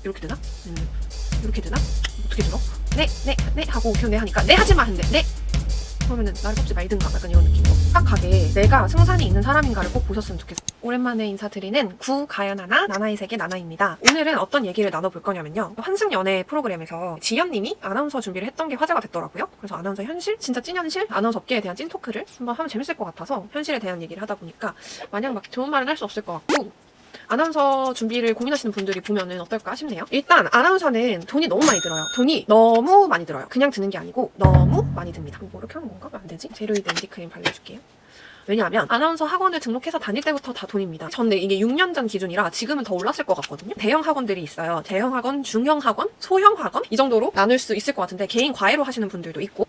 이렇게 되나? 이렇게 되나? 어떻게 들어? 네 하고 오케이 네 하니까 네 하지마 했는데 네! 그러면은 나를 뽑지 말든가 약간 이런 느낌으로 착하게 내가 승산이 있는 사람인가를 꼭 보셨으면 좋겠어요. 오랜만에 인사드리는 구가연하나 나나의 세계 나나입니다. 오늘은 어떤 얘기를 나눠볼 거냐면요, 환승연애 프로그램에서 지연님이 아나운서 준비를 했던 게 화제가 됐더라고요. 그래서 아나운서 현실? 진짜 찐현실? 아나운서 업계에 대한 찐토크를 한번 하면 재밌을 것 같아서 현실에 대한 얘기를 하다 보니까 마냥 막 좋은 말은 할 수 없을 것 같고, 아나운서 준비를 고민하시는 분들이 보면은 어떨까 싶네요. 일단 아나운서는 돈이 너무 많이 들어요. 돈이 너무 많이 들어요. 그냥 드는 게 아니고 너무 많이 듭니다. 뭐 이렇게 하는 건가? 안 되지? 제로이드 엔디크림 발라줄게요. 왜냐하면 아나운서 학원을 등록해서 다닐 때부터 다 돈입니다. 근데 이게 6년 전 기준이라 지금은 더 올랐을 것 같거든요. 대형 학원들이 있어요. 대형 학원, 중형 학원, 소형 학원 이 정도로 나눌 수 있을 것 같은데 개인 과외로 하시는 분들도 있고.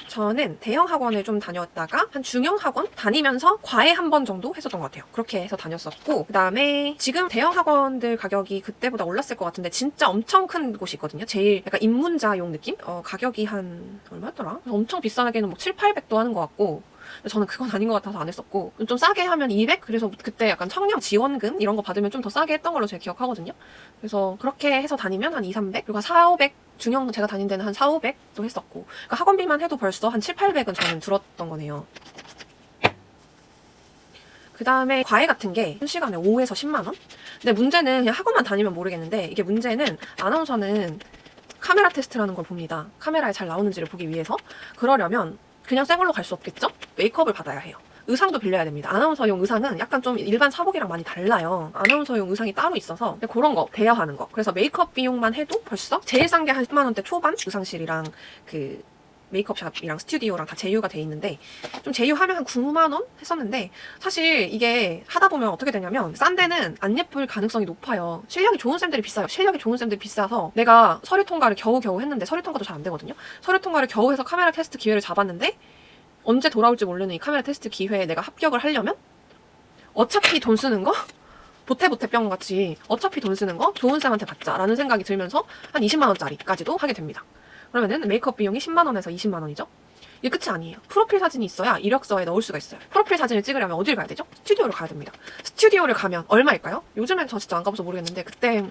저는 대형 학원을 좀 다녔다가 한 중형 학원 다니면서 과외 한 번 정도 했었던 것 같아요. 그렇게 해서 다녔었고, 그 다음에 지금 대형 학원들 가격이 그때보다 올랐을 것 같은데 진짜 엄청 큰 곳이 있거든요. 제일 약간 입문자용 느낌? 가격이 한 얼마였더라? 엄청 비싸게는 뭐 7, 800도 하는 것 같고, 저는 그건 아닌 것 같아서 안 했었고, 좀 싸게 하면 200? 그래서 그때 약간 청년 지원금 이런 거 받으면 좀 더 싸게 했던 걸로 제가 기억하거든요. 그래서 그렇게 해서 다니면 한 2, 300? 그리고 4, 500? 중형 제가 다닌 데는 한 4, 500도 했었고, 그러니까 학원비만 해도 벌써 한 7, 800은 저는 들었던 거네요. 그 다음에 과외 같은 게 1시간에 5에서 10만원? 근데 문제는 그냥 학원만 다니면 모르겠는데, 이게 문제는 아나운서는 카메라 테스트라는 걸 봅니다. 카메라에 잘 나오는지를 보기 위해서. 그러려면 그냥 생얼로 갈 수 없겠죠? 메이크업을 받아야 해요. 의상도 빌려야 됩니다. 아나운서용 의상은 약간 좀 일반 사복이랑 많이 달라요. 아나운서용 의상이 따로 있어서 그런 거 대여하는 거. 그래서 메이크업 비용만 해도 벌써 제일 싼 게 한 10만 원대 초반? 의상실이랑 그 메이크업샵이랑 스튜디오랑 다 제휴가 돼 있는데, 좀 제휴하면 한 9만 원 했었는데, 사실 이게 하다 보면 어떻게 되냐면 싼 데는 안 예쁠 가능성이 높아요. 실력이 좋은 쌤들이 비싸요. 실력이 좋은 쌤들이 비싸서 내가 서류 통과를 겨우겨우 했는데, 서류 통과도 잘 안 되거든요. 서류 통과를 겨우 해서 카메라 테스트 기회를 잡았는데 언제 돌아올지 모르는 이 카메라 테스트 기회에 내가 합격을 하려면 어차피 돈 쓰는 거? 보태보태병 같이 어차피 돈 쓰는 거 좋은 쌤한테 받자라는 생각이 들면서 한 20만 원짜리까지도 하게 됩니다. 그러면은 메이크업 비용이 10만 원에서 20만 원이죠. 이게 끝이 아니에요. 프로필 사진이 있어야 이력서에 넣을 수가 있어요. 프로필 사진을 찍으려면 어딜 가야 되죠? 스튜디오를 가야 됩니다. 스튜디오를 가면 얼마일까요? 요즘엔 저 진짜 안 가봐서 모르겠는데 그때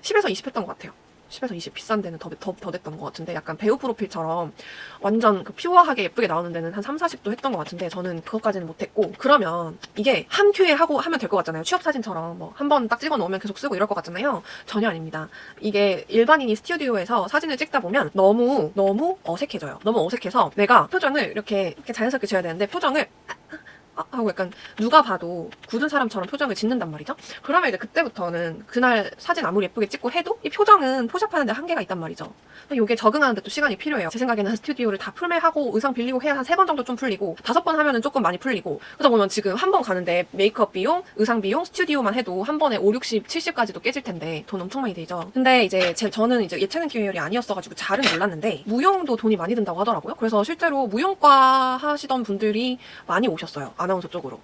10에서 20 했던 것 같아요. 10에서 20, 비싼 데는 더 됐던 것 같은데, 약간 배우 프로필처럼 완전 그 퓨어하게 예쁘게 나오는 데는 한 3, 40도 했던 것 같은데 저는 그것까지는 못했고, 그러면 이게 한 큐에 하면 될 것 같잖아요. 취업사진처럼 뭐 한 번 딱 찍어 놓으면 계속 쓰고 이럴 것 같잖아요. 전혀 아닙니다. 이게 일반인이 스튜디오에서 사진을 찍다 보면 너무 어색해져요. 너무 어색해서 내가 표정을 이렇게 자연스럽게 지어야 되는데 표정을 하고 약간 누가 봐도 굳은 사람처럼 표정을 짓는단 말이죠. 그러면 이제 그때부터는 그날 사진 아무리 예쁘게 찍고 해도 이 표정은 포샵하는데 한계가 있단 말이죠. 이게 적응하는데 또 시간이 필요해요. 제 생각에는 한 스튜디오를 다 풀매하고 의상 빌리고 해야 한 3번 정도 좀 풀리고 5번 하면은 조금 많이 풀리고, 그러다 보면 지금 한 번 가는데 메이크업 비용, 의상 비용, 스튜디오만 해도 한 번에 5, 60, 70까지도 깨질 텐데 돈 엄청 많이 들죠. 근데 이제 저는 이제 예체능 계열이 아니었어가지고 잘은 몰랐는데 무용도 돈이 많이 든다고 하더라고요. 그래서 실제로 무용과 하시던 분들이 많이 오셨어요. 아나운서 쪽으로.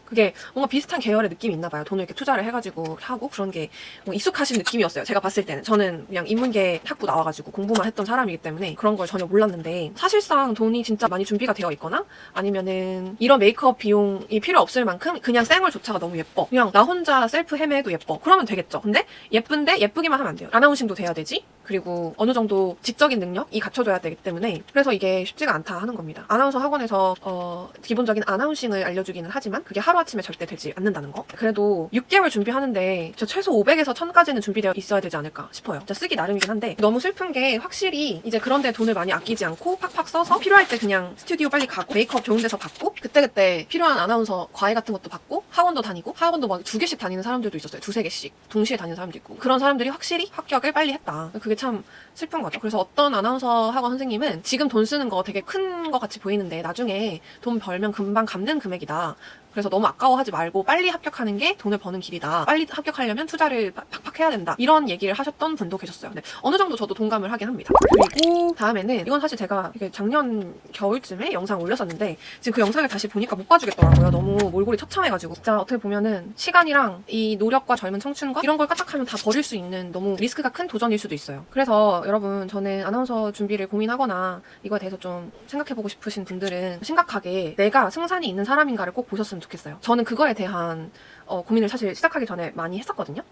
그게 뭔가 비슷한 계열의 느낌이 있나 봐요. 돈을 이렇게 투자를 해가지고 하고 그런 게 익숙하신 느낌이었어요. 제가 봤을 때는. 저는 그냥 인문계 학부 나와가지고 공부만 했던 사람이기 때문에 그런 걸 전혀 몰랐는데, 사실상 돈이 진짜 많이 준비가 되어 있거나 아니면은 이런 메이크업 비용이 필요 없을 만큼 그냥 쌩얼조차가 너무 예뻐, 그냥 나 혼자 셀프 헤매도 예뻐, 그러면 되겠죠. 근데 예쁜데 예쁘기만 하면 안 돼요. 아나운싱도 돼야 되지. 그리고 어느 정도 지적인 능력이 갖춰져야 되기 때문에, 그래서 이게 쉽지가 않다 하는 겁니다. 아나운서 학원에서 기본적인 아나운싱을 알려주기는 하지만 그게 하루아침에 절대 되지 않는다는 거. 그래도 6개월 준비하는데 저 최소 500에서 1000까지는 준비되어 있어야 되지 않을까 싶어요. 진짜 쓰기 나름이긴 한데, 너무 슬픈 게 확실히 이제 그런데 돈을 많이 아끼지 않고 팍팍 써서 필요할 때 그냥 스튜디오 빨리 가고 메이크업 좋은 데서 받고 그때그때 필요한 아나운서 과외 같은 것도 받고 학원도 다니고, 학원도 막 2개씩 다니는 사람들도 있었어요. 2, 3개씩 동시에 다니는 사람도 있고, 그런 사람들이 확실히 합격을 빨리 했다. 그게 참 슬픈 거죠. 그래서 어떤 아나운서 학원 선생님은 지금 돈 쓰는 거 되게 큰 거 같이 보이는데 나중에 돈 벌면 금방 갚는 금액이다. 그래서 너무 아까워하지 말고 빨리 합격하는 게 돈을 버는 길이다. 빨리 합격하려면 투자를 팍팍 해야 된다. 이런 얘기를 하셨던 분도 계셨어요. 근데 어느 정도 저도 동감을 하긴 합니다. 그리고 다음에는, 이건 사실 제가 작년 겨울쯤에 영상 올렸었는데 지금 그 영상을 다시 보니까 못 봐주겠더라고요. 너무 몰골이 처참해가지고. 진짜 어떻게 보면은 시간이랑 이 노력과 젊은 청춘과 이런 걸 까딱하면 다 버릴 수 있는 너무 리스크가 큰 도전일 수도 있어요. 그래서 여러분, 저는 아나운서 준비를 고민하거나 이거에 대해서 좀 생각해보고 싶으신 분들은 심각하게 내가 승산이 있는 사람인가를 꼭 보셨으면 좋겠어요. 저는 그거에 대한 고민을 사실 시작하기 전에 많이 했었거든요.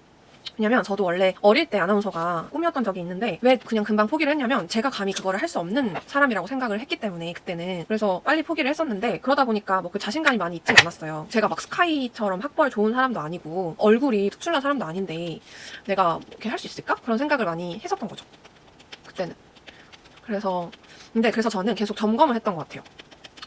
왜냐면 저도 원래 어릴 때 아나운서가 꿈이었던 적이 있는데 왜 그냥 금방 포기를 했냐면 제가 감히 그거를 할 수 없는 사람이라고 생각을 했기 때문에 그때는. 그래서 빨리 포기를 했었는데 그러다 보니까 뭐 그 자신감이 많이 있진 않았어요. 제가 막 스카이처럼 학벌 좋은 사람도 아니고 얼굴이 특출난 사람도 아닌데 내가 이렇게 할 수 있을까? 그런 생각을 많이 했었던 거죠. 그때는. 그래서 저는 계속 점검을 했던 것 같아요.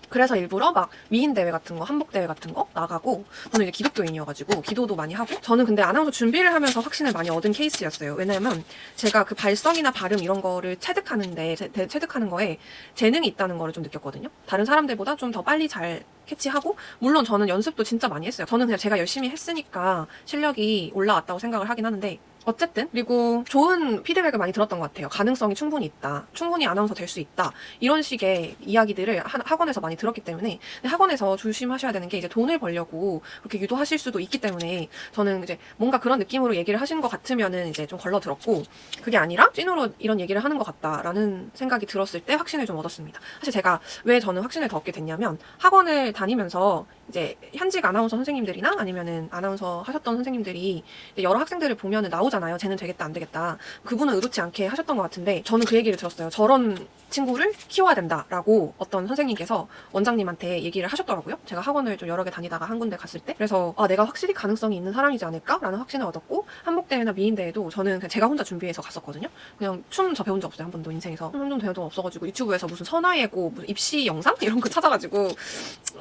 그래서 일부러 막 미인 대회 같은 거, 한복 대회 같은 거 나가고, 저는 이제 기독교인이어가지고 기도도 많이 하고, 저는 근데 아나운서 준비를 하면서 확신을 많이 얻은 케이스였어요. 왜냐면 제가 그 발성이나 발음 이런 거를 체득하는 거에 재능이 있다는 거를 좀 느꼈거든요. 다른 사람들보다 좀 더 빨리 잘 캐치하고, 물론 저는 연습도 진짜 많이 했어요. 저는 그냥 제가 열심히 했으니까 실력이 올라왔다고 생각을 하긴 하는데, 어쨌든 그리고 좋은 피드백을 많이 들었던 것 같아요. 가능성이 충분히 있다. 충분히 아나운서 될 수 있다. 이런 식의 이야기들을 학원에서 많이 들었기 때문에. 근데 학원에서 조심하셔야 되는 게 이제 돈을 벌려고 그렇게 유도하실 수도 있기 때문에 저는 이제 뭔가 그런 느낌으로 얘기를 하시는 것 같으면은 이제 좀 걸러 들었고, 그게 아니라 찐으로 이런 얘기를 하는 것 같다라는 생각이 들었을 때 확신을 좀 얻었습니다. 사실 제가 왜 저는 확신을 더 얻게 됐냐면 학원을 다니면서 이제 현직 아나운서 선생님들이나 아니면은 아나운서 하셨던 선생님들이 여러 학생들을 보면은 나오잖아요. 쟤는 되겠다 안 되겠다. 그분은 의도치 않게 하셨던 것 같은데 저는 그 얘기를 들었어요. 저런 친구를 키워야 된다라고 어떤 선생님께서 원장님한테 얘기를 하셨더라고요. 제가 학원을 좀 여러 개 다니다가 한 군데 갔을 때. 그래서 내가 확실히 가능성이 있는 사람이지 않을까라는 확신을 얻었고, 한복대회나 미인대회도 저는 그냥 제가 혼자 준비해서 갔었거든요. 그냥 춤 저 배운 적 없어요. 한 번도 인생에서. 한 번도 배운 적 없어가지고 유튜브에서 무슨 선화예고 무슨 입시 영상 이런 거 찾아가지고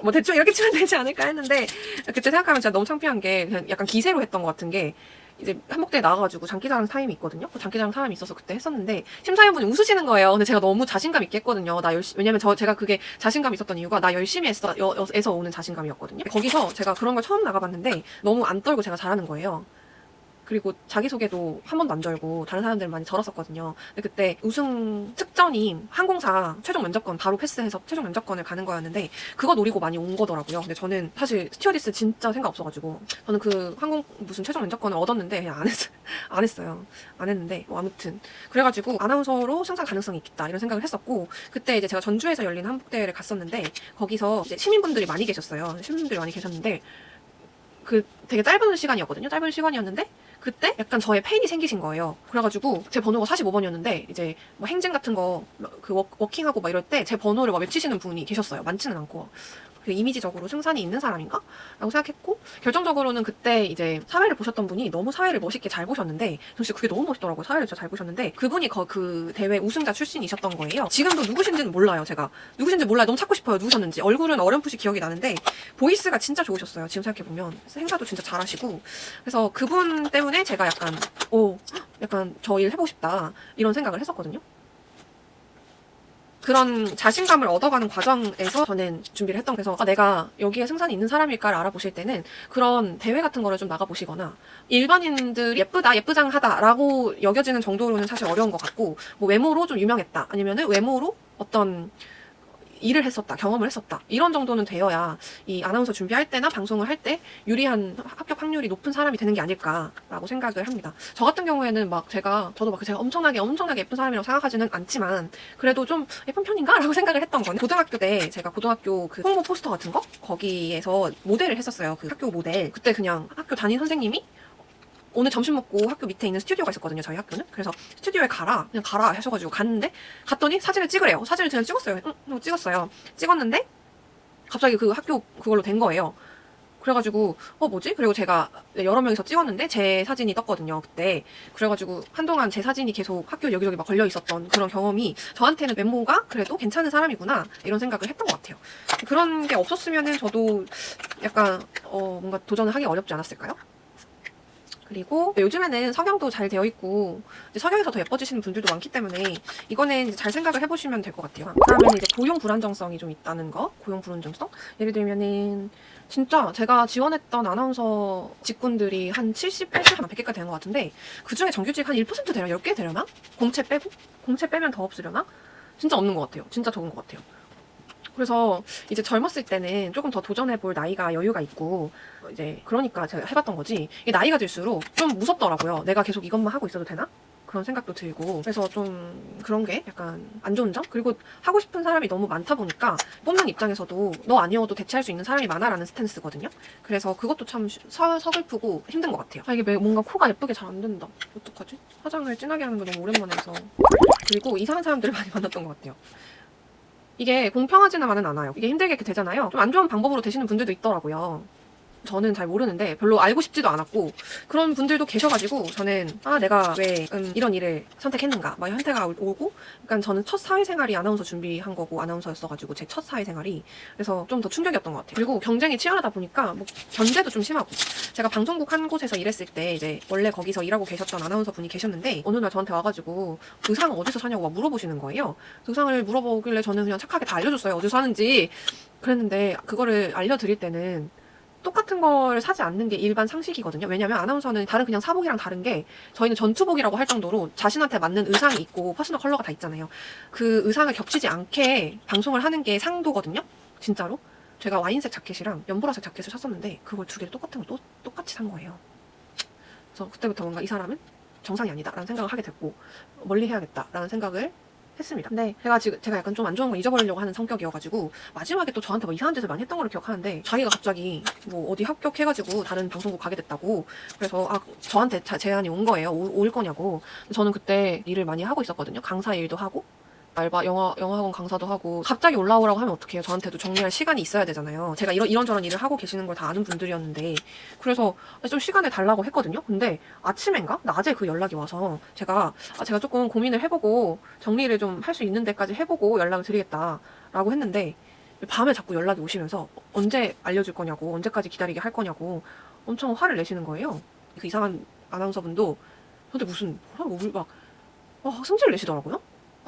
뭐 대충 이렇게 치면 되지 않을까 했는데, 그때 생각하면 진짜 너무 창피한 게 그냥 약간 기세로 했던 것 같은 게, 이제 한복대에 나와가지고 장기자랑 타임이 있거든요. 그 장기자랑 타임이 있어서 그때 했었는데 심사위원분이 웃으시는 거예요. 근데 제가 너무 자신감 있게 했거든요. 왜냐면 제가 그게 자신감이 있었던 이유가 나 열심히 했어 에서 오는 자신감이었거든요. 거기서 제가 그런 걸 처음 나가봤는데 너무 안 떨고 제가 잘하는 거예요. 그리고 자기소개도 한 번도 안 절고 다른 사람들 많이 절었었거든요. 근데 그때 우승 특전이 항공사 최종 면접권 바로 패스해서 최종 면접권을 가는 거였는데 그거 노리고 많이 온 거더라고요. 근데 저는 사실 스튜어디스 진짜 생각 없어가지고 저는 그 항공 무슨 최종 면접권을 얻었는데 그냥 안 했어요. 안 했는데 뭐 아무튼 그래가지고 아나운서로 승산 가능성이 있겠다 이런 생각을 했었고, 그때 이제 제가 전주에서 열린 한복대회를 갔었는데 거기서 이제 시민분들이 많이 계셨어요. 시민분들이 많이 계셨는데 그 되게 짧은 시간이었거든요. 짧은 시간이었는데 그때 약간 저의 팬이 생기신 거예요. 그래가지고 제 번호가 45번이었는데 이제 뭐 행진 같은 거 그 워킹하고 막 이럴 때 제 번호를 막 외치시는 분이 계셨어요. 많지는 않고. 그 이미지적으로 승산이 있는 사람인가? 라고 생각했고, 결정적으로는 그때 이제 사회를 보셨던 분이 너무 사회를 멋있게 잘 보셨는데, 진짜 그게 너무 멋있더라고요. 사회를 진짜 잘 보셨는데, 그분이 그 대회 우승자 출신이셨던 거예요. 지금도 누구신지는 몰라요, 제가. 누구신지 몰라요. 너무 찾고 싶어요, 누구셨는지. 얼굴은 어렴풋이 기억이 나는데, 보이스가 진짜 좋으셨어요, 지금 생각해보면. 행사도 진짜 잘하시고. 그래서 그분 때문에 제가 약간 저 일 해보고 싶다. 이런 생각을 했었거든요. 그런 자신감을 얻어가는 과정에서 저는 준비를 했던, 그래서 내가 여기에 승산이 있는 사람일까를 알아보실 때는 그런 대회 같은 거를 좀 나가보시거나, 일반인들이 예쁘다, 예쁘장하다 라고 여겨지는 정도로는 사실 어려운 것 같고, 뭐 외모로 좀 유명했다, 아니면은 외모로 어떤 일을 했었다, 경험을 했었다, 이런 정도는 되어야 이 아나운서 준비할 때나 방송을 할 때 유리한 합격 확률이 높은 사람이 되는 게 아닐까라고 생각을 합니다. 저 같은 경우에는 저도 제가 엄청나게 예쁜 사람이라고 생각하지는 않지만 그래도 좀 예쁜 편인가? 라고 생각을 했던 거는, 고등학교 때 제가 고등학교 그 홍보 포스터 같은 거 거기에서 모델을 했었어요. 그 학교 모델. 그때 그냥 학교 담임 선생님이 오늘 점심 먹고 학교 밑에 있는 스튜디오가 있었거든요, 저희 학교는. 그래서 스튜디오에 그냥 가라 하셔가지고 갔더니 사진을 찍으래요. 사진을 그냥 찍었어요. 찍었어요. 찍었는데 갑자기 그 학교 그걸로 된 거예요. 그래가지고 뭐지? 그리고 제가 여러 명이서 찍었는데 제 사진이 떴거든요, 그때. 그래가지고 한동안 제 사진이 계속 학교 여기저기 막 걸려 있었던 그런 경험이 저한테는 외모가 그래도 괜찮은 사람이구나 이런 생각을 했던 것 같아요. 그런 게 없었으면은 저도 약간 뭔가 도전을 하기 어렵지 않았을까요? 그리고 요즘에는 성형도 잘 되어 있고 이제 성형에서 더 예뻐지시는 분들도 많기 때문에 이거는 이제 잘 생각을 해보시면 될 것 같아요. 그다음에는 이제 고용 불안정성이 좀 있다는 거. 고용 불안정성? 예를 들면은 진짜 제가 지원했던 아나운서 직군들이 한 70, 80, 100개가 되는 것 같은데 그 중에 정규직 한 1% 되려나? 10개 되려나? 공채 빼고? 공채 빼면 더 없으려나? 진짜 없는 것 같아요. 진짜 적은 것 같아요. 그래서 이제 젊었을 때는 조금 더 도전해볼 나이가 여유가 있고, 이제 그러니까 제가 해봤던 거지, 이게 나이가 들수록 좀 무섭더라고요. 내가 계속 이것만 하고 있어도 되나? 그런 생각도 들고, 그래서 좀 그런 게 약간 안 좋은 점? 그리고 하고 싶은 사람이 너무 많다 보니까 뽑는 입장에서도 너 아니어도 대체할 수 있는 사람이 많아라는 스탠스거든요. 그래서 그것도 참 서글프고 힘든 것 같아요. 아, 이게 뭔가 코가 예쁘게 잘 안 된다. 어떡하지? 화장을 진하게 하는 거 너무 오랜만에 해서. 그리고 이상한 사람들을 많이 만났던 것 같아요. 이게 공평하지만은 않아요. 이게 힘들게 이렇게 되잖아요. 좀 안 좋은 방법으로 되시는 분들도 있더라고요. 저는 잘 모르는데 별로 알고 싶지도 않았고, 그런 분들도 계셔가지고 저는 내가 왜 이런 일을 선택했는가 막 현태가 오고, 그러니까 저는 첫 사회생활이 아나운서 준비한 거고 아나운서였어가지고 제 첫 사회생활이, 그래서 좀 더 충격이었던 것 같아요. 그리고 경쟁이 치열하다 보니까 뭐 견제도 좀 심하고, 제가 방송국 한 곳에서 일했을 때 이제 원래 거기서 일하고 계셨던 아나운서 분이 계셨는데 어느 날 저한테 와가지고 의상 어디서 사냐고 막 물어보시는 거예요. 의상을 물어보길래 저는 그냥 착하게 다 알려줬어요, 어디서 사는지. 그랬는데 그거를 알려드릴 때는 똑같은 걸 사지 않는 게 일반 상식이거든요. 왜냐면 아나운서는 다른 그냥 사복이랑 다른 게, 저희는 전투복이라고 할 정도로 자신한테 맞는 의상이 있고 퍼스널 컬러가 다 있잖아요. 그 의상을 겹치지 않게 방송을 하는 게 상도거든요. 진짜로. 제가 와인색 자켓이랑 연보라색 자켓을 샀었는데 그걸 두 개를 똑같은 걸 똑같이 산 거예요. 그래서 그때부터 뭔가 이 사람은 정상이 아니다 라는 생각을 하게 됐고, 멀리 해야겠다 라는 생각을 했습니다. 근데 제가 약간 좀 안 좋은 거 잊어버리려고 하는 성격이어가지고 마지막에 또 저한테 뭐 이상한 짓을 많이 했던 걸로 기억하는데, 자기가 갑자기 뭐 어디 합격해가지고 다른 방송국 가게 됐다고, 그래서 저한테 제안이 온 거예요. 올 거냐고. 저는 그때 일을 많이 하고 있었거든요. 강사 일도 하고 알바, 영어학원 강사도 하고. 갑자기 올라오라고 하면 어떡해요. 저한테도 정리할 시간이 있어야 되잖아요. 제가 이런저런 일을 하고 계시는 걸 다 아는 분들이었는데, 그래서 좀 시간을 달라고 했거든요. 근데 아침엔가? 낮에 그 연락이 와서 제가 조금 고민을 해보고 정리를 좀 할 수 있는 데까지 해보고 연락을 드리겠다라고 했는데, 밤에 자꾸 연락이 오시면서 언제 알려줄 거냐고, 언제까지 기다리게 할 거냐고 엄청 화를 내시는 거예요. 그 이상한 아나운서분도 저한테 무슨 막 승질 내시더라고요.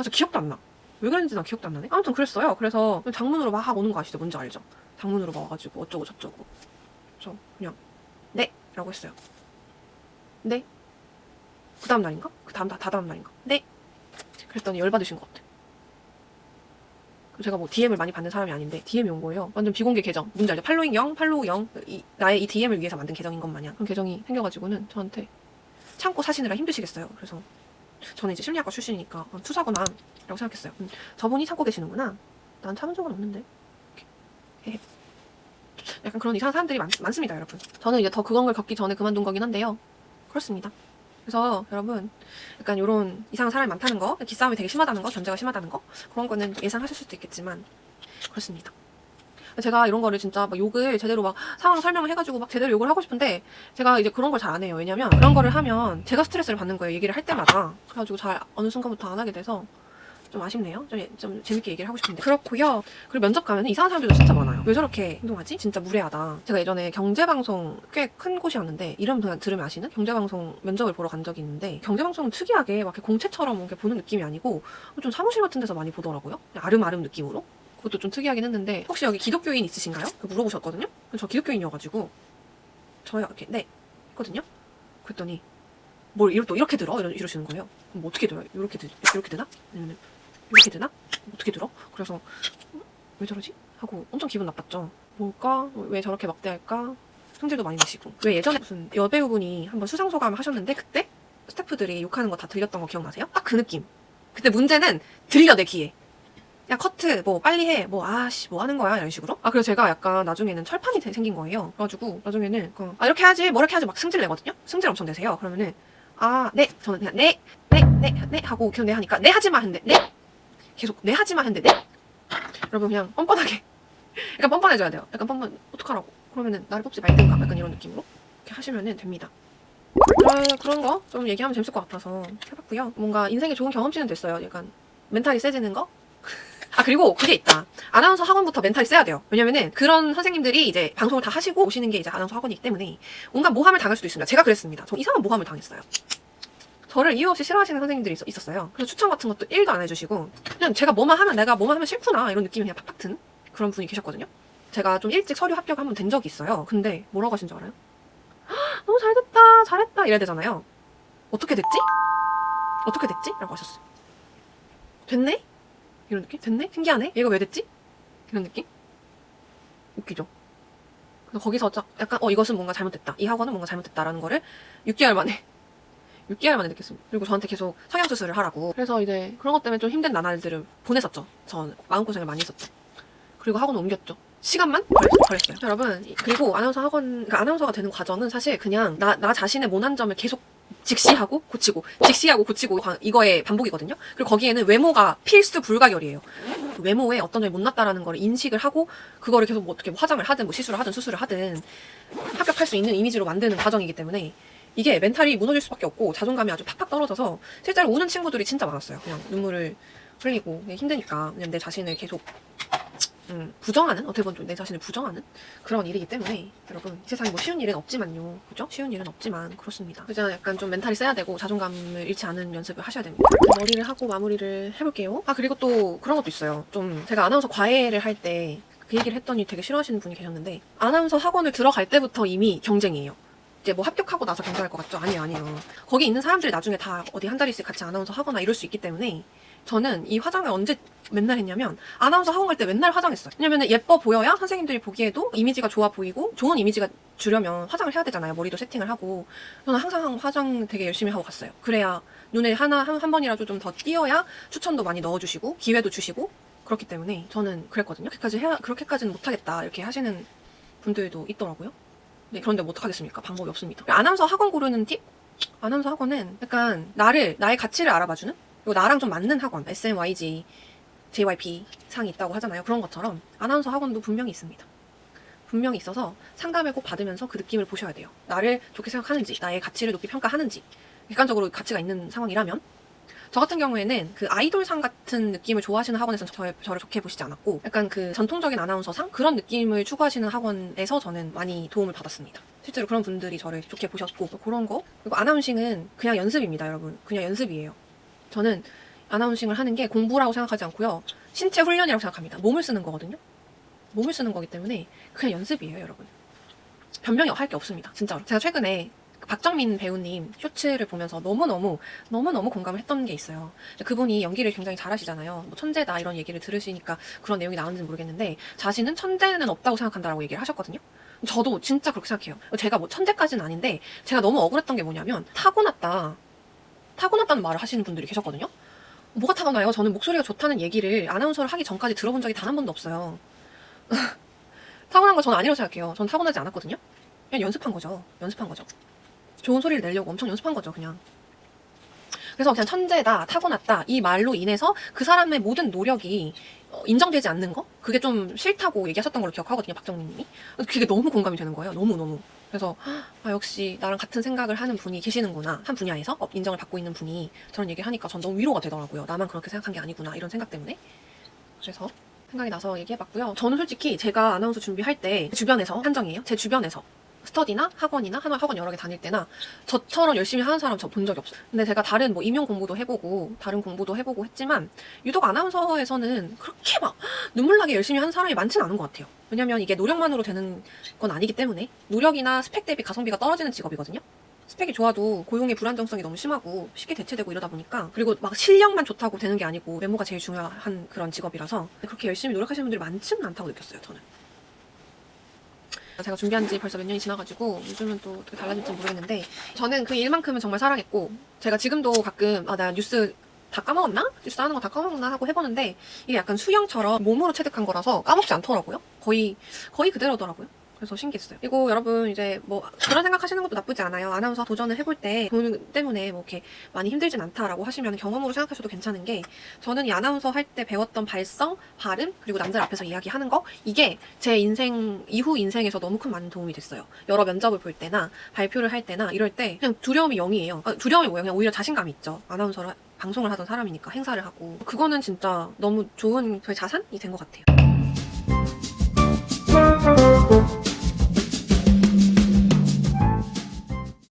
저 기억도 안 나. 왜 그랬는지 난 기억도 안 나네. 아무튼 그랬어요. 그래서 장문으로 막 오는 거 아시죠? 뭔지 알죠? 장문으로 막 와가지고 어쩌고 저쩌고. 그래서 그냥 네 라고 했어요. 네. 그 다음 날인가? 다다음 날인가? 네. 그랬더니 열받으신 것 같아. 제가 뭐 DM을 많이 받는 사람이 아닌데 DM이 온 거예요. 완전 비공개 계정. 뭔지 알죠? 팔로잉 0, 팔로우 0. 나의 이 DM을 위해서 만든 계정인 것 마냥 그런 계정이 생겨가지고는 저한테 참고 사시느라 힘드시겠어요. 그래서 저는 이제 심리학과 출신이니까 투사구나 라고 생각했어요. 저분이 참고 계시는구나. 난 참은 적은 없는데. 이렇게. 약간 그런 이상한 사람들이 많습니다, 여러분. 저는 이제 더 그런 걸 겪기 전에 그만둔 거긴 한데요. 그렇습니다. 그래서 여러분, 약간 이런 이상한 사람이 많다는 거, 기싸움이 되게 심하다는 거, 견제가 심하다는 거, 그런 거는 예상하실 수도 있겠지만 그렇습니다. 제가 이런 거를 진짜 막 욕을 제대로 막 상황 설명을 해가지고 막 제대로 욕을 하고 싶은데, 제가 이제 그런 걸 잘 안 해요. 왜냐면 그런 거를 하면 제가 스트레스를 받는 거예요, 얘기를 할 때마다. 그래가지고 잘 어느 순간부터 안 하게 돼서 좀 아쉽네요. 좀 재밌게 얘기를 하고 싶은데. 그렇고요. 그리고 면접 가면 이상한 사람들도 진짜 많아요. 왜 저렇게 행동하지? 진짜 무례하다. 제가 예전에 경제방송, 꽤 큰 곳이었는데, 이름 들으면 아시는? 경제방송 면접을 보러 간 적이 있는데, 경제방송은 특이하게 막 이렇게 공채처럼 이렇게 보는 느낌이 아니고 좀 사무실 같은 데서 많이 보더라고요. 아름아름 느낌으로. 그것도 좀 특이하긴 했는데, 혹시 여기 기독교인 있으신가요? 물어보셨거든요. 저 기독교인이어가지고 저야 이렇게 네 했거든요. 그랬더니 뭘 또 이렇게 들어? 이러시는 거예요. 뭐 어떻게 들어요? 이렇게 되나? 아니면 이렇게 되나? 어떻게 들어? 그래서 왜 저러지? 하고 엄청 기분 나빴죠. 뭘까? 왜 저렇게 막대할까? 성질도 많이 내시고. 왜 예전에 무슨 여배우분이 한번 수상소감 하셨는데, 그때 스태프들이 욕하는 거 다 들렸던 거 기억나세요? 딱 그 느낌. 근데 문제는 들려, 내 귀에. 야, 커트, 뭐, 빨리 해. 뭐, 아씨, 뭐 하는 거야? 이런 식으로. 그래서 제가 약간 나중에는 철판이 생긴 거예요. 그래가지고, 나중에는, 이렇게 하지, 뭐 이렇게 하지, 막 승질 내거든요? 승질 엄청 내세요. 그러면은, 네. 저는 그냥, 네 하고, 계속 네 하니까, 네 하지마 했는데, 네. 계속, 네 하지마 했는데, 네. 여러분, 그냥 뻔뻔하게. 약간 뻔뻔해져야 돼요. 약간 어떡하라고. 그러면은, 나를 뽑지 말든가. 약간 이런 느낌으로. 이렇게 하시면은 됩니다. 그런 거 좀 얘기하면 재밌을 것 같아서 해봤고요. 뭔가 인생에 좋은 경험치는 됐어요. 약간, 멘탈이 세지는 거? 그리고 그게 있다. 아나운서 학원부터 멘탈이 세야 돼요. 왜냐면은 그런 선생님들이 이제 방송을 다 하시고 오시는 게 이제 아나운서 학원이기 때문에 온갖 모함을 당할 수도 있습니다. 제가 그랬습니다. 저 이상한 모함을 당했어요. 저를 이유 없이 싫어하시는 선생님들이 있었어요. 그래서 추천 같은 것도 1도 안 해주시고, 그냥 내가 뭐만 하면 싫구나 이런 느낌이 그냥 팍팍 든 그런 분이 계셨거든요. 제가 좀 일찍 서류 합격 한번 된 적이 있어요. 근데 뭐라고 하신 줄 알아요? 너무 잘됐다, 잘했다 이래야 되잖아요. 어떻게 됐지? 라고 하셨어요. 됐네? 이런 느낌? 됐네? 신기하네? 얘가 왜 됐지? 이런 느낌? 웃기죠? 그래서 거기서 약간 이것은 뭔가 잘못됐다, 이 학원은 뭔가 잘못됐다라는 거를 6개월 만에 6개월 만에 느꼈습니다. 그리고 저한테 계속 성형수술을 하라고. 그래서 이제 그런 것 때문에 좀 힘든 나날들을 보냈었죠. 전 마음고생을 많이 했었죠. 그리고 학원을 옮겼죠. 시간만 걸렸어요. 여러분, 그리고 아나운서 학원, 그러니까 아나운서가 되는 과정은 사실 그냥 나 자신의 모난 점을 계속 직시하고 고치고, 직시하고 고치고, 이거의 반복이거든요. 그리고 거기에는 외모가 필수 불가결이에요. 외모에 어떤 점이 못났다라는 걸 인식을 하고, 그거를 계속 뭐 어떻게 화장을 하든, 뭐 시술을 하든, 수술을 하든, 합격할 수 있는 이미지로 만드는 과정이기 때문에, 이게 멘탈이 무너질 수밖에 없고, 자존감이 아주 팍팍 떨어져서, 실제로 우는 친구들이 진짜 많았어요. 그냥 눈물을 흘리고, 힘드니까. 그냥 내 자신을 계속, 부정하는, 어떻게 보면 좀 내 자신을 부정하는 그런 일이기 때문에 여러분, 세상에 뭐 쉬운 일은 없지만요, 그죠? 쉬운 일은 없지만 그렇습니다. 그래서 약간 좀 멘탈이 세야 되고 자존감을 잃지 않은 연습을 하셔야 됩니다. 머리를 하고 마무리를 해볼게요. 아, 그리고 또 그런 것도 있어요. 좀 제가 아나운서 과외를 할 때 그 얘기를 했더니 되게 싫어하시는 분이 계셨는데, 아나운서 학원을 들어갈 때부터 이미 경쟁이에요. 이제 뭐 합격하고 나서 경쟁할 것 같죠? 아니에요. 거기 있는 사람들이 나중에 다 어디 한 달씩 같이 아나운서 하거나 이럴 수 있기 때문에, 저는 이 화장을 언제 맨날 했냐면 아나운서 학원 갈 때 맨날 화장했어요. 왜냐면 예뻐 보여야 선생님들이 보기에도 이미지가 좋아 보이고, 좋은 이미지가 주려면 화장을 해야 되잖아요. 머리도 세팅을 하고. 저는 항상 화장 되게 열심히 하고 갔어요. 그래야 눈에 한 번이라도 좀 더 띄어야 추천도 많이 넣어주시고 기회도 주시고, 그렇기 때문에 저는 그랬거든요. 그렇게까지는 못하겠다 이렇게 하시는 분들도 있더라고요. 네, 그런데 뭐 어떡하겠습니까? 방법이 없습니다. 아나운서 학원 고르는 팁? 아나운서 학원은 약간 나의 가치를 알아봐주는, 그리고 나랑 좀 맞는 학원, SMYG, JYP 상이 있다고 하잖아요. 그런 것처럼 아나운서 학원도 분명히 있습니다. 분명히 있어서 상담을 꼭 받으면서 그 느낌을 보셔야 돼요. 나를 좋게 생각하는지, 나의 가치를 높이 평가하는지, 객관적으로 가치가 있는 상황이라면. 저 같은 경우에는 그 아이돌상 같은 느낌을 좋아하시는 학원에서는 저를 좋게 보시지 않았고, 약간 그 전통적인 아나운서상 그런 느낌을 추구하시는 학원에서 저는 많이 도움을 받았습니다. 실제로 그런 분들이 저를 좋게 보셨고, 그런 거. 그리고 아나운싱은 그냥 연습입니다, 여러분. 그냥 연습이에요. 저는 아나운싱을 하는 게 공부라고 생각하지 않고요, 신체 훈련이라고 생각합니다. 몸을 쓰는 거거든요. 몸을 쓰는 거기 때문에 그냥 연습이에요, 여러분. 변명이 할 게 없습니다, 진짜로. 제가 최근에 박정민 배우님 쇼츠를 보면서 너무너무 공감을 했던 게 있어요. 그분이 연기를 굉장히 잘하시잖아요. 뭐 천재다 이런 얘기를 들으시니까 그런 내용이 나오는지는 모르겠는데, 자신은 천재는 없다고 생각한다라고 얘기를 하셨거든요. 저도 진짜 그렇게 생각해요. 제가 뭐 천재까지는 아닌데, 제가 너무 억울했던 게 뭐냐면, 타고났다는 말을 하시는 분들이 계셨거든요. 뭐가 타고나요? 저는 목소리가 좋다는 얘기를 아나운서를 하기 전까지 들어본 적이 단 한 번도 없어요. 타고난 거 저는 아니라고 생각해요. 전 타고나지 않았거든요. 그냥 연습한 거죠. 좋은 소리를 내려고 엄청 연습한 거죠, 그냥. 그래서 그냥 천재다, 타고났다, 이 말로 인해서 그 사람의 모든 노력이 인정되지 않는 거? 그게 좀 싫다고 얘기하셨던 걸로 기억하거든요, 박정민님이. 그게 너무 공감이 되는 거예요. 너무. 그래서 역시 나랑 같은 생각을 하는 분이 계시는구나. 한 분야에서 인정을 받고 있는 분이 저런 얘기를 하니까 전 너무 위로가 되더라고요. 나만 그렇게 생각한 게 아니구나, 이런 생각 때문에. 그래서 생각이 나서 얘기해봤고요. 저는 솔직히 제가 아나운서 준비할 때 주변에서 한정이에요. 제 주변에서 스터디나 학원이나 학원 여러 개 다닐 때나 저처럼 열심히 하는 사람 저 본 적이 없어요. 근데 제가 다른 뭐 임용 공부도 해보고 다른 공부도 해보고 했지만, 유독 아나운서에서는 그렇게 막 눈물 나게 열심히 하는 사람이 많지는 않은 것 같아요. 왜냐면 이게 노력만으로 되는 건 아니기 때문에. 노력이나 스펙 대비 가성비가 떨어지는 직업이거든요. 스펙이 좋아도 고용의 불안정성이 너무 심하고 쉽게 대체되고 이러다 보니까, 그리고 막 실력만 좋다고 되는 게 아니고 외모가 제일 중요한 그런 직업이라서 그렇게 열심히 노력하시는 분들이 많지는 않다고 느꼈어요, 저는. 제가 준비한 지 벌써 몇 년이 지나가지고 요즘은 또 어떻게 달라질지 모르겠는데, 저는 그 일만큼은 정말 사랑했고, 제가 지금도 가끔 나 뉴스 다 까먹었나? 뉴스 하는 거 다 까먹었나? 하고 해보는데, 이게 약간 수영처럼 몸으로 체득한 거라서 까먹지 않더라고요. 거의 그대로더라고요. 그래서 신기했어요. 그리고 여러분, 이제 뭐 그런 생각하시는 것도 나쁘지 않아요. 아나운서 도전을 해볼 때 돈 때문에 뭐 이렇게 많이 힘들진 않다라고 하시면 경험으로 생각하셔도 괜찮은 게, 저는 이 아나운서 할 때 배웠던 발성, 발음, 그리고 남들 앞에서 이야기하는 거, 이게 제 이후 인생에서 너무 큰 많은 도움이 됐어요. 여러 면접을 볼 때나 발표를 할 때나 이럴 때 그냥 두려움이 0이에요. 두려움이 뭐예요? 그냥 오히려 자신감이 있죠. 아나운서를 방송을 하던 사람이니까, 행사를 하고. 그거는 진짜 너무 좋은 저의 자산이 된 것 같아요.